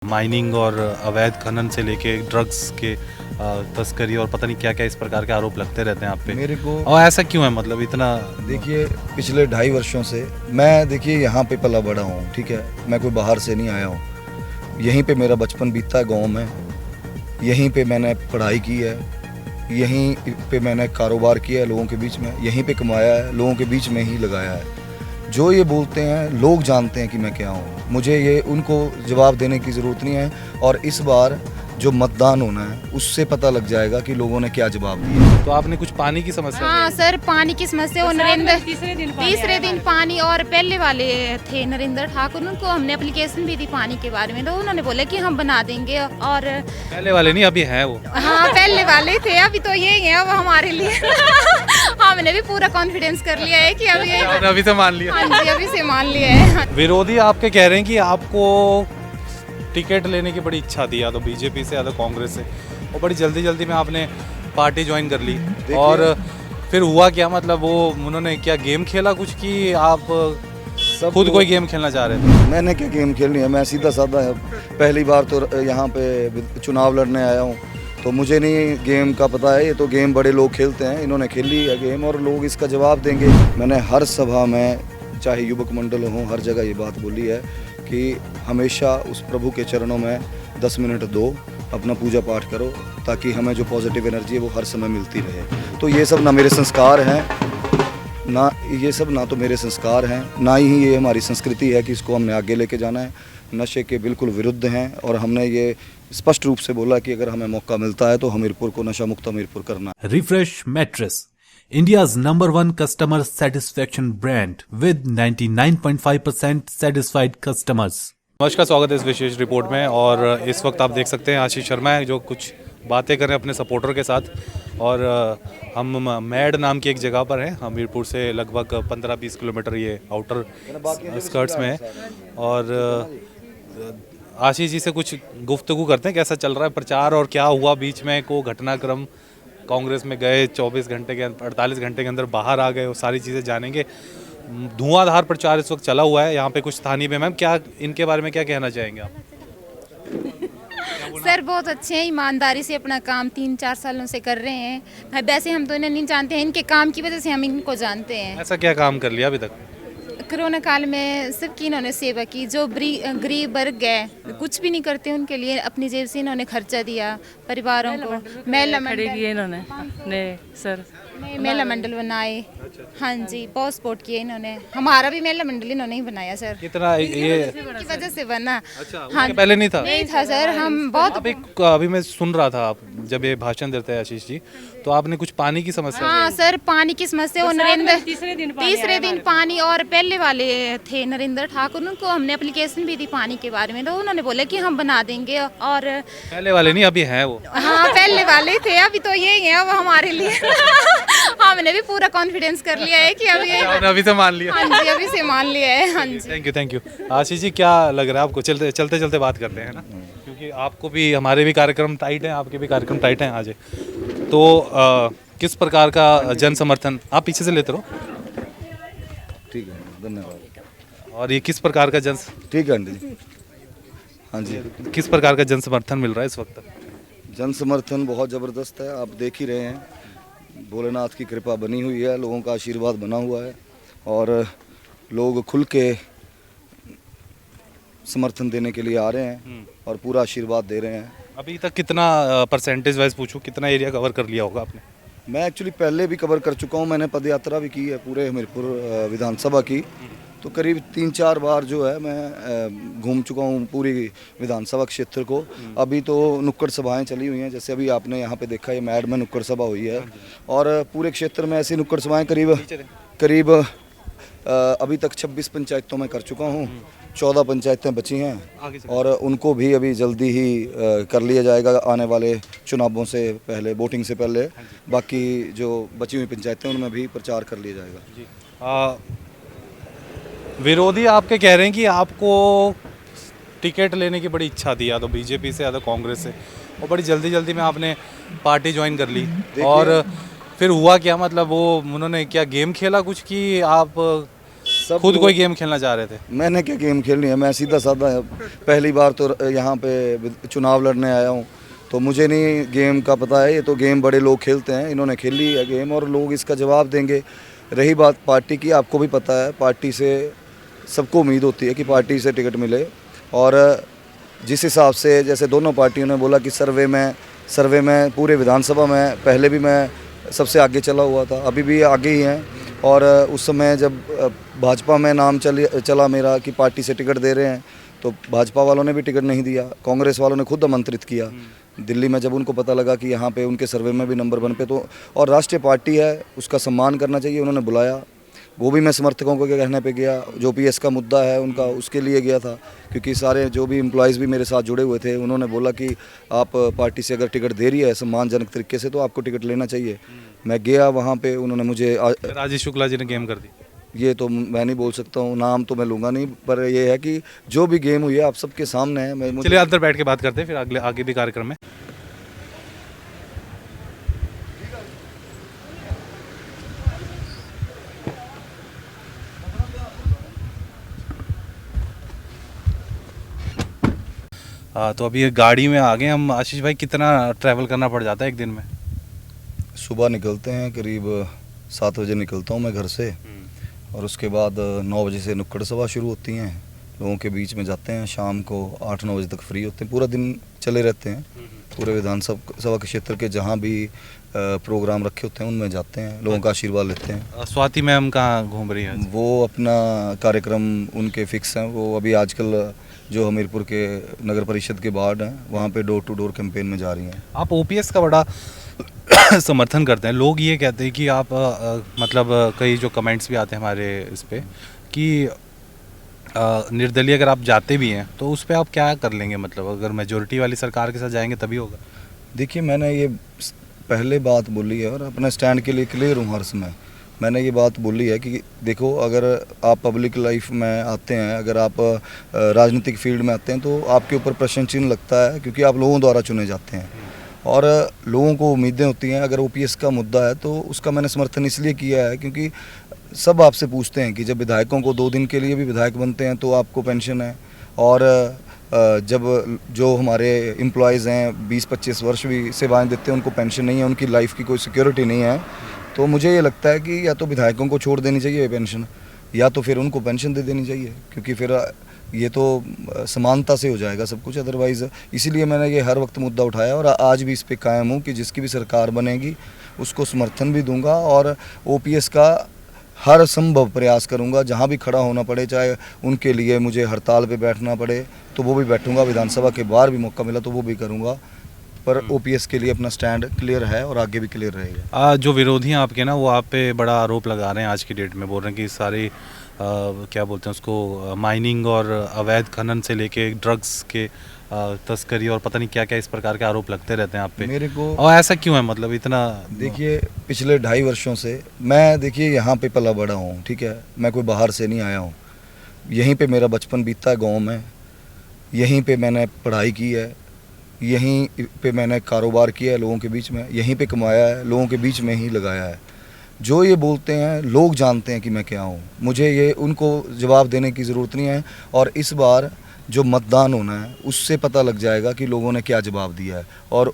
Mining और अवैध खनन से लेके ड्रग्स के तस्करी और पता नहीं क्या क्या इस प्रकार के आरोप लगते रहते हैं आप पे। मेरे को और ऐसा क्यों है, मतलब इतना? देखिए, पिछले 2.5 वर्षों से मैं देखिए यहाँ पे पला बड़ा हूँ, ठीक है। मैं कोई बाहर से नहीं आया हूँ। यहीं पे मेरा बचपन बीता है गाँव में। यहीं पे मैंने पढ़ाई की है, यहीं पे मैंने कारोबार किया है लोगों के बीच में, यहीं पे कमाया है, लोगों के बीच में ही लगाया है। जो ये बोलते हैं लोग जानते हैं कि मैं क्या हूँ, मुझे ये उनको जवाब देने की ज़रूरत नहीं है। और इस बार जो मतदान होना है उससे पता लग जाएगा कि लोगों ने क्या जवाब दिया। तो आपने कुछ पानी की समस्या? हाँ सर, पानी की समस्या। वो नरेंद्र तीसरे दिन पानी, और पहले वाले थे नरेंद्र ठाकुर, उनको हमने एप्लीकेशन भी दी पानी के बारे में, तो उन्होंने बोला कि हम बना देंगे। और पहले वाले नहीं, अभी हैं वो। हाँ, पहले वाले थे, अभी तो ये है अब हमारे लिए। हमने भी पूरा कॉन्फिडेंस कर लिया है कि अभी से मान लिया। हाँ जी, अभी से मान लिया है। विरोधी आपके कह रहे हैं कि आपको टिकट लेने की बड़ी इच्छा थी, या तो बीजेपी से या तो कांग्रेस से, और बड़ी जल्दी जल्दी में आपने पार्टी ज्वाइन कर ली। और फिर हुआ क्या, मतलब वो उन्होंने क्या गेम खेला कुछ, कि आप खुद कोई गेम खेलना चाह रहे थे? मैंने क्या गेम खेलनी है, मैं सीधा साधा है। पहली बार तो यहाँ पे चुनाव लड़ने आया हूँ, तो मुझे नहीं गेम का पता है। ये तो गेम बड़े लोग खेलते हैं, इन्होंने खेली है गेम और लोग इसका जवाब देंगे। मैंने हर सभा में, चाहे युवक मंडल हो, हर जगह ये बात बोली है कि हमेशा उस प्रभु के चरणों में 10 मिनट दो, अपना पूजा पाठ करो, ताकि हमें जो पॉजिटिव एनर्जी है वो हर समय मिलती रहे। तो ये सब ना मेरे संस्कार हैं, ना तो मेरे संस्कार हैं, ना ही ये हमारी संस्कृति है कि इसको हमने आगे लेके जाना है। नशे के बिल्कुल विरुद्ध हैं, और हमने ये स्पष्ट रूप से बोला कि अगर हमें मौका मिलता है तो हमीरपुर को नशा मुक्त हमीरपुर करना है। Refresh Mattress, India's #1 customer satisfaction brand with 99.5% satisfied customers. नमस्कार, स्वागत है इस विशेष रिपोर्ट में। और इस वक्त आप देख सकते हैं आशीष शर्मा है जो कुछ बातें कर रहे हैं अपने सपोर्टर के साथ। और हम मैड नाम की एक जगह पर हैं, हमीरपुर से लगभग 15-20 किलोमीटर ये आउटर स्कर्ट्स में है। और आशीष जी से कुछ गुफ्तगू करते हैं, कैसा चल रहा है प्रचार और क्या हुआ बीच में, को घटनाक्रम, कांग्रेस में गए 24 घंटे के 48 घंटे के अंदर बाहर आ गए, वो सारी चीज़ें जानेंगे। धुआंधार प्रचार इस वक्त चला हुआ है यहाँ पे कुछ स्थानीय पे। मैम, क्या इनके बारे में क्या कहना चाहेंगे आप? सर बहुत अच्छे हैं, ईमानदारी से अपना काम 3-4 सालों से कर रहे हैं। वैसे हम तो इन्हें नहीं जानते हैं, इनके काम की वजह से हम इनको जानते हैं। ऐसा क्या काम कर लिया अभी तक? कोरोना काल में सबकी इन्होंने सेवा की। जो गरीब वर्ग है, कुछ भी नहीं करते, उनके लिए अपनी जेब से इन्होंने खर्चा दिया परिवारों को। मेला मंडल इन्होंने ने सर मेला मंडल बनाए। हाँ जी, बहुत सपोर्ट किया इन्होंने। हमारा भी मेला मंडल इन्होंने ही बनाया सर, कितना ये की वजह से बना। अच्छा, हाँ, पहले नहीं था? नहीं था सर। हम बहुत अभी मैं सुन रहा था, आप जब ये भाषण देते हैं आशीष जी, तो आपने कुछ पानी की समस्या? हाँ सर, पानी की समस्या। वो नरेंद्र तीसरे दिन पानी, और पहले वाले थे नरेंद्र ठाकुर, उनको हमने एप्लीकेशन भी दी पानी के बारे में, तो उन्होंने बोला कि हम बना देंगे। और पहले वाले नहीं, अभी हैं वो। हाँ, पहले वाले थे, अभी तो ये है अब हमारे लिए। हमने भी पूरा कॉन्फिडेंस कर लिया है कि अभी से मान लिया। हाँ जी, अभी से मान लिया है। हाँ जी, थैंक यू। आशीष जी, क्या लग रहा है आपको? चलते चलते बात करते हैं ना, क्योंकि आपको भी, हमारे भी कार्यक्रम टाइट हैं, आपके भी कार्यक्रम टाइट हैं आज। तो किस प्रकार का जन समर्थन, आप पीछे से लेते रहो, ठीक है, धन्यवाद। और ये किस प्रकार का ठीक है आंटी जी। हाँ जी, किस प्रकार का जन समर्थन मिल रहा है इस वक्त? जन समर्थन बहुत ज़बरदस्त है, आप देख ही रहे हैं। भोलेनाथ की कृपा बनी हुई है, लोगों का आशीर्वाद बना हुआ है, और लोग खुल के समर्थन देने के लिए आ रहे हैं और पूरा आशीर्वाद दे रहे हैं। अभी तक कितना परसेंटेज वाइज पूछूं, कितना एरिया कवर कर लिया होगा आपने? मैं एक्चुअली पहले भी कवर कर चुका हूं, मैंने पदयात्रा भी की है पूरे हमीरपुर विधानसभा की। तो करीब 3-4 बार जो है मैं घूम चुका हूं पूरी विधानसभा क्षेत्र को। अभी तो नुक्कड़ सभाएं चली हुई हैं, जैसे अभी आपने यहाँ पे देखा, ये मैड में नुक्कड़ सभा हुई है। और पूरे क्षेत्र में ऐसी नुक्कड़ सभाएं करीब अभी तक 26 पंचायतों में कर चुका हूँ। 14 पंचायतें बची हैं, और उनको भी अभी जल्दी ही कर लिया जाएगा आने वाले चुनावों से पहले, वोटिंग से पहले। बाकी जो बची हुई पंचायतें उनमें भी प्रचार कर लिया जाएगा। विरोधी आपके कह रहे हैं कि आपको टिकट लेने की बड़ी इच्छा थी, या तो बीजेपी से या तो कांग्रेस से, और बड़ी जल्दी जल्दी में आपने पार्टी ज्वाइन कर ली। और फिर हुआ क्या, मतलब वो उन्होंने क्या गेम खेला कुछ, कि आप सब खुद कोई गेम खेलना चाह रहे थे? मैंने क्या गेम खेलनी है, मैं सीधा साधा पहली बार तो यहाँ पे चुनाव लड़ने आया हूँ, तो मुझे नहीं गेम का पता है। ये तो गेम बड़े लोग खेलते हैं, इन्होंने खेली है गेम और लोग इसका जवाब देंगे। रही बात पार्टी की, आपको भी पता है पार्टी से सबको उम्मीद होती है कि पार्टी से टिकट मिले, और जिस हिसाब से जैसे दोनों पार्टियों ने बोला कि सर्वे में पूरे विधानसभा में पहले भी मैं सबसे आगे चला हुआ था, अभी भी आगे ही हैं। और उस समय जब भाजपा में नाम चला मेरा कि पार्टी से टिकट दे रहे हैं, तो भाजपा वालों ने भी टिकट नहीं दिया, कांग्रेस वालों ने खुद आमंत्रित किया दिल्ली में, जब उनको पता लगा कि यहाँ पे उनके सर्वे में भी नंबर 1 पे। तो और राष्ट्रीय पार्टी है, उसका सम्मान करना चाहिए, उन्होंने बुलाया। वो भी मैं समर्थकों के कहने पे गया, जो पीएस का मुद्दा है उनका, उसके लिए गया था, क्योंकि सारे जो भी एम्प्लॉयज़ भी मेरे साथ जुड़े हुए थे, उन्होंने बोला कि आप पार्टी से अगर टिकट दे रही है सम्मानजनक तरीके से, तो आपको टिकट लेना चाहिए। मैं गया वहाँ पे, उन्होंने मुझे राजेश शुक्ला जी ने गेम कर दी। ये तो मैं नहीं बोल सकता हूँ, नाम तो मैं लूँगा नहीं, पर ये है कि जो भी गेम हुई है आप सबके सामने है। मैं चलिए अंदर बैठ के बात करते हैं, फिर आगे भी कार्यक्रम में। तो अभी ये गाड़ी में आ गए हम। आशीष भाई, कितना ट्रैवल करना पड़ जाता है एक दिन में? सुबह निकलते हैं, करीब 7 बजे निकलता हूँ मैं घर से, और उसके बाद 9 बजे से नुक्कड़ सभा शुरू होती हैं, लोगों के बीच में जाते हैं, शाम को 8-9 बजे तक फ्री होते हैं, पूरा दिन चले रहते हैं। पूरे विधानसभा के क्षेत्र के जहाँ भी प्रोग्राम रखे होते हैं उनमें जाते हैं, लोगों का आशीर्वाद लेते हैं। स्वाति मैम कहाँ घूम रही है? वो अपना कार्यक्रम उनके फिक्स हैं, वो अभी आजकल जो हमीरपुर के नगर परिषद के वार्ड हैं वहाँ पे डोर टू डोर कैंपेन में जा रही हैं। आप ओपीएस का बड़ा समर्थन करते हैं, लोग ये कहते हैं कि आप मतलब कई जो कमेंट्स भी आते हैं हमारे इस पे कि निर्दलीय अगर आप जाते भी हैं तो उस पर आप क्या कर लेंगे, मतलब अगर मेजोरिटी वाली सरकार के साथ जाएंगे तभी होगा? देखिए, मैंने ये पहले बात बोली है और अपने स्टैंड के लिए क्लियर हूँ हर समय। मैंने ये बात बोली है कि देखो, अगर आप पब्लिक लाइफ में आते हैं, अगर आप राजनीतिक फील्ड में आते हैं, तो आपके ऊपर प्रश्न चिन्ह लगता है, क्योंकि आप लोगों द्वारा चुने जाते हैं और लोगों को उम्मीदें होती हैं। अगर ओपीएस का मुद्दा है तो उसका मैंने समर्थन इसलिए किया है क्योंकि सब आपसे पूछते हैं कि जब विधायकों को 2 दिन के लिए भी विधायक बनते हैं तो आपको पेंशन है, और जब जो हमारे एम्प्लॉयज़ हैं 20-25 वर्ष भी सेवाएं देते हैं उनको पेंशन नहीं है, उनकी लाइफ की कोई सिक्योरिटी नहीं है, तो मुझे ये लगता है कि या तो विधायकों को छोड़ देनी चाहिए पेंशन, या तो फिर उनको पेंशन दे देनी चाहिए, क्योंकि फिर ये तो समानता से हो जाएगा सब कुछ। अदरवाइज़ इसीलिए मैंने ये हर वक्त मुद्दा उठाया और आज भी इस पे कायम हूँ कि जिसकी भी सरकार बनेगी उसको समर्थन भी दूंगा और ओपीएस का हर संभव प्रयास करूंगा, जहां भी खड़ा होना पड़े, चाहे उनके लिए मुझे हड़ताल पे बैठना पड़े तो वो भी बैठूंगा, विधानसभा के बाहर भी मौका मिला तो वो भी करूंगा, पर ओपीएस के लिए अपना स्टैंड क्लियर है और आगे भी क्लियर रहेगा। जो विरोधी हैं आपके ना, वो आप पे बड़ा आरोप लगा रहे हैं आज की डेट में, बोल रहे हैं कि सारी क्या बोलते हैं उसको, माइनिंग और अवैध खनन से लेके ड्रग्स के तस्करी और पता नहीं क्या क्या इस प्रकार के आरोप लगते रहते हैं आप पे। मेरे को और ऐसा क्यों है, मतलब इतना? देखिए, पिछले 2.5 वर्षों से मैं देखिए यहाँ पे पला बड़ा हूँ, ठीक है, मैं कोई बाहर से नहीं आया हूँ, यहीं पे मेरा बचपन बीता है गाँव में, यहीं पे मैंने पढ़ाई की है, यहीं पे मैंने कारोबार किया है लोगों के बीच में, यहीं पे कमाया है, लोगों के बीच में ही लगाया है। जो ये बोलते हैं लोग जानते हैं कि मैं क्या हूँ, मुझे ये उनको जवाब देने की ज़रूरत नहीं है, और इस बार जो मतदान होना है उससे पता लग जाएगा कि लोगों ने क्या जवाब दिया है, और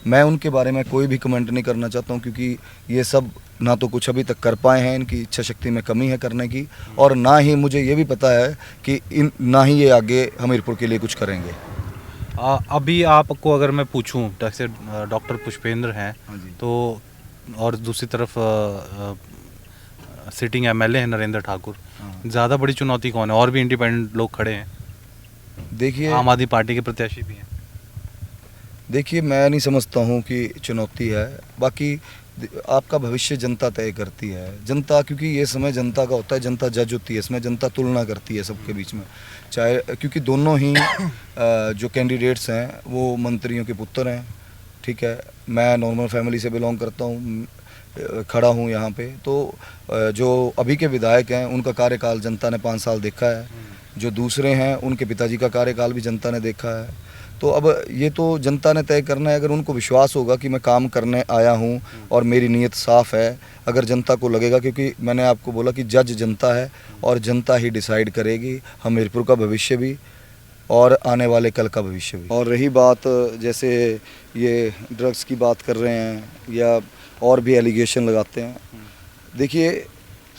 मैं उनके बारे में कोई भी कमेंट नहीं करना चाहता हूँ, क्योंकि ये सब ना तो कुछ अभी तक कर पाए हैं, इनकी इच्छा शक्ति में कमी है करने की, और ना ही मुझे ये भी पता है कि ना ही ये आगे हमीरपुर के लिए कुछ करेंगे। अभी आपको अगर मैं पूछूं, जैसे डॉक्टर पुष्पेंद्र हैं तो, और दूसरी तरफ सिटिंग एमएलए हैं नरेंद्र ठाकुर, ज़्यादा बड़ी चुनौती कौन है? और भी इंडिपेंडेंट लोग खड़े हैं, देखिए आम आदमी पार्टी के प्रत्याशी भी हैं। देखिए, मैं नहीं समझता हूँ कि चुनौती है, बाकी आपका भविष्य जनता तय करती है। जनता, क्योंकि ये समय जनता का होता है, जनता जज होती है, इसमें जनता तुलना करती है सबके बीच में, चाहे क्योंकि दोनों ही जो कैंडिडेट्स हैं वो मंत्रियों के पुत्र हैं, ठीक है, मैं नॉर्मल फैमिली से बिलोंग करता हूँ, खड़ा हूँ यहाँ पे, तो जो अभी के विधायक हैं उनका कार्यकाल जनता ने 5 साल देखा है, जो दूसरे हैं उनके पिताजी का कार्यकाल भी जनता ने देखा है, तो अब ये तो जनता ने तय करना है। अगर उनको विश्वास होगा कि मैं काम करने आया हूँ और मेरी नीयत साफ़ है, अगर जनता को लगेगा, क्योंकि मैंने आपको बोला कि जज जनता है और जनता ही डिसाइड करेगी हमीरपुर का भविष्य भी और आने वाले कल का भविष्य भी। और रही बात जैसे ये ड्रग्स की बात कर रहे हैं या और भी एलिगेशन लगाते हैं, देखिए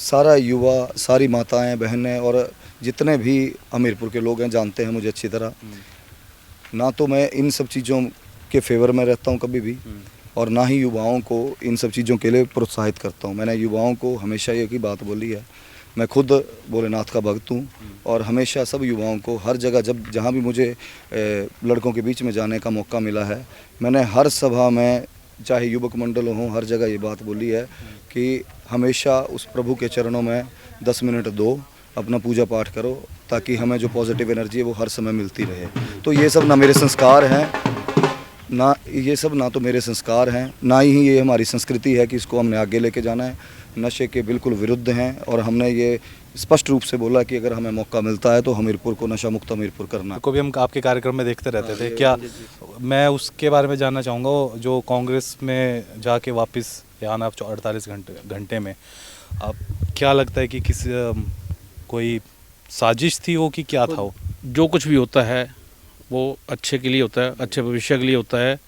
सारा युवा, सारी माताएं, बहनें और जितने भी हमीरपुर के लोग हैं जानते हैं मुझे अच्छी तरह। ना तो मैं इन सब चीज़ों के फेवर में रहता हूं कभी भी, और ना ही युवाओं को इन सब चीज़ों के लिए प्रोत्साहित करता हूं। मैंने युवाओं को हमेशा एक ही बात बोली है, मैं खुद भोलेनाथ का भक्त हूं और हमेशा सब युवाओं को हर जगह जहां भी मुझे लड़कों के बीच में जाने का मौका मिला है, मैंने हर सभा में, चाहे युवक मंडल हों, हर जगह ये बात बोली है कि हमेशा उस प्रभु के चरणों में 10 मिनट दो, अपना पूजा पाठ करो, ताकि हमें जो पॉजिटिव एनर्जी है वो हर समय मिलती रहे। तो ये सब ना मेरे संस्कार हैं, ना तो मेरे संस्कार हैं, ना ही ये हमारी संस्कृति है कि इसको हमने आगे लेके जाना है। नशे के बिल्कुल विरुद्ध हैं और हमने ये स्पष्ट रूप से बोला कि अगर हमें मौका मिलता है तो हमीरपुर को नशा मुक्त हमीरपुर करना। को भी हम आपके कार्यक्रम में देखते रहते थे, क्या मैं उसके बारे में जानना चाहूँगा, जो कांग्रेस में जाके वापस यहाँ आना 48 घंटे में, आप क्या लगता है कि कोई साजिश थी वो कि क्या था वो? जो कुछ भी होता है वो अच्छे के लिए होता है, अच्छे भविष्य के लिए होता है।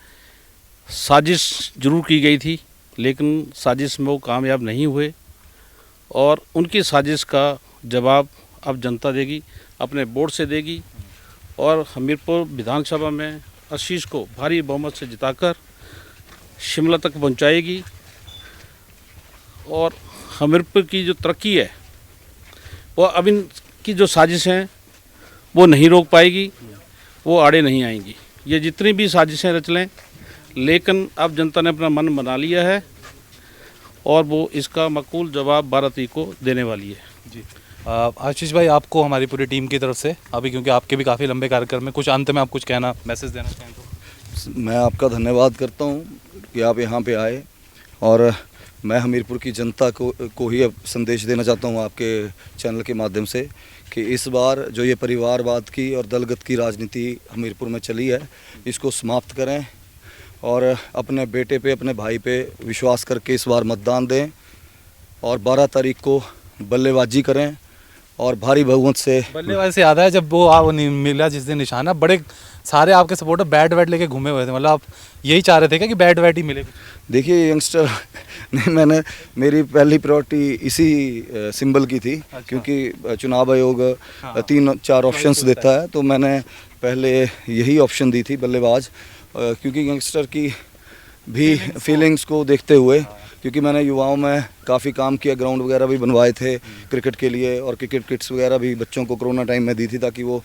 साजिश जरूर की गई थी, लेकिन साजिश में वो कामयाब नहीं हुए और उनकी साजिश का जवाब अब जनता देगी, अपने वोट से देगी और हमीरपुर विधानसभा में आशीष को भारी बहुमत से जिताकर शिमला तक पहुंचाएगी और हमीरपुर की जो तरक्की है वो अब इनकी जो साजिश हैं वो नहीं रोक पाएगी, वो आड़े नहीं आएंगी। ये जितनी भी साजिशें रच लें, लेकिन अब जनता ने अपना मन बना लिया है और वो इसका माकूल जवाब 12 तारीख को देने वाली है। जी आशीष भाई, आपको हमारी पूरी टीम की तरफ से अभी, क्योंकि आपके भी काफ़ी लंबे कार्यक्रम में, कुछ अंत में आप कुछ कहना, मैसेज देना चाहें तो? मैं आपका धन्यवाद करता हूं कि आप यहाँ पे आए और मैं हमीरपुर की जनता को ही अब संदेश देना चाहता हूँ आपके चैनल के माध्यम से कि इस बार जो ये परिवारवाद की और दलगत की राजनीति हमीरपुर में चली है, इसको समाप्त करें और अपने बेटे पे, अपने भाई पे विश्वास करके इस बार मतदान दें और 12 तारीख को बल्लेबाजी करें और भारी बहुमत से। बल्लेबाजी से याद है, जब वो मिला जिस दिन निशाना, बड़े सारे आपके सपोर्टर बैट लेके घूमे हुए थे, मतलब आप यही चाह रहे थे क्या कि बैट ही मिले? देखिए यंगस्टर मैंने मेरी पहली प्रायोरिटी इसी सिंबल की थी। अच्छा। क्योंकि चुनाव आयोग 3-4 ऑप्शंस देता है, तो मैंने पहले यही ऑप्शन दी थी, बल्लेबाज, क्योंकि यंगस्टर की भी फीलिंग्स को देखते हुए, क्योंकि मैंने युवाओं में काफ़ी काम किया, ग्राउंड वगैरह भी बनवाए थे क्रिकेट के लिए और क्रिकेट किट्स वगैरह भी बच्चों को कोरोना टाइम में दी थी ताकि वो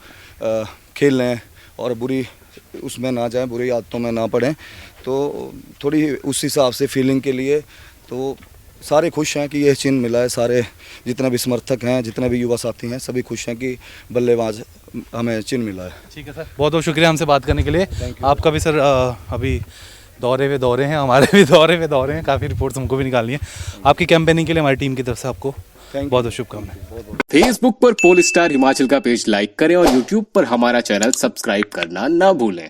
खेल लें और बुरी उसमें ना जाएं, बुरी आदतों में ना पड़ें। तो थोड़ी उस हिसाब से फीलिंग के लिए तो सारे खुश हैं कि ये चिन्ह मिला है। सारे जितने भी समर्थक हैं, जितने भी युवा साथी हैं, सभी खुश हैं कि बल्लेबाज हमें चिन्ह मिला है। ठीक है सर, बहुत बहुत शुक्रिया हमसे बात करने के लिए। आपका भी सर अभी दौरे हैं, हमारे भी दौरे हैं, काफ़ी रिपोर्ट्स हमको भी निकालनी है। आपकी कैंपेनिंग के लिए हमारी टीम की तरफ से आपको बहुत बहुत शुभकामनाएं। फेसबुक पर पोल स्टार हिमाचल का पेज लाइक करें और यूट्यूब पर हमारा चैनल सब्सक्राइब करना ना भूलें।